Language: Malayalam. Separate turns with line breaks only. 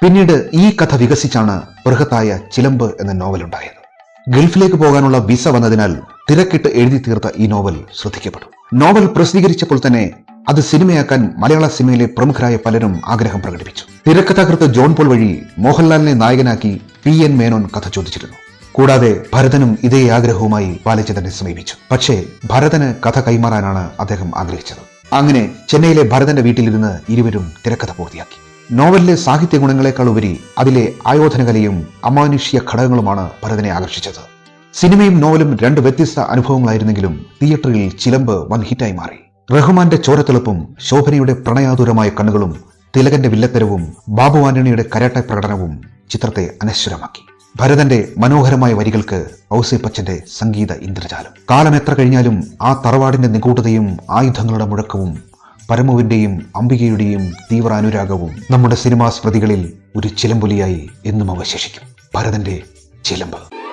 പിന്നീട് ഈ കഥ വികസിച്ചാണ് ബൃഹത്തായ ചിലമ്പ് എന്ന നോവൽ ഉണ്ടായത്. ഗൾഫിലേക്ക് പോകാനുള്ള വിസ വന്നതിനാൽ തിരക്കിട്ട് എഴുതി തീർത്ത ഈ നോവൽ ശ്രദ്ധിക്കപ്പെടും. നോവൽ പ്രസിദ്ധീകരിച്ചപ്പോൾ തന്നെ അത് സിനിമയാക്കാൻ മലയാള സിനിമയിലെ പ്രമുഖരായ പലരും ആഗ്രഹം പ്രകടിപ്പിച്ചു. തിരക്കഥാകൃത്ത് ജോൺ പോൾ വഴി മോഹൻലാലിനെ നായകനാക്കി PN മേനോൻ കഥ ചോദിച്ചിരുന്നു. കൂടാതെ ഭരതനും ഇതേ ആഗ്രഹവുമായി ബാലചന്ദ്രനെ സമീപിച്ചു. പക്ഷേ ഭരതന് കഥ കൈമാറാനാണ് അദ്ദേഹം ആഗ്രഹിച്ചത്. അങ്ങനെ ചെന്നൈയിലെ ഭരതന്റെ വീട്ടിലിരുന്ന് ഇരുവരും തിരക്കഥ പൂർത്തിയാക്കി. നോവലിലെ സാഹിത്യ ഗുണങ്ങളെക്കാൾ ഉപരി അതിലെ ആയോധനകലയും അമാനുഷ്യ ഘടകങ്ങളുമാണ് ഭരതനെ ആകർഷിച്ചത്. സിനിമയും നോവലും രണ്ട് വ്യത്യസ്ത അനുഭവങ്ങളായിരുന്നെങ്കിലും തിയേറ്ററിൽ ചിലമ്പ് വൻ ഹിറ്റായി മാറി. റഹ്മാന്റെ ചോരത്തിളപ്പും ശോഭനയുടെ പ്രണയാതുരമായ കണ്ണുകളും തിലകന്റെ വില്ലത്തരവും ബാബു ആന്റണിയുടെ കരാട്ടെ പ്രകടനവും ചിത്രത്തെ അനശ്വരമാക്കി. ഭരതന്റെ മനോഹരമായ വരികൾക്ക് ഔസേപ്പച്ചന്റെ സംഗീത ഇന്ദ്രജാലം. കാലം എത്ര കഴിഞ്ഞാലും ആ തറവാടിന്റെ നിഗൂഢതയും ആയുധങ്ങളുടെ മുഴക്കവും പരമുവിന്റെയും അംബികയുടെയും തീവ്ര അനുരാഗവും നമ്മുടെ സിനിമാ സ്മൃതികളിൽ ഒരു ചിലമ്പൊലിയായി എന്നും അവശേഷിക്കും. ഭരതന്റെ ചിലമ്പ്.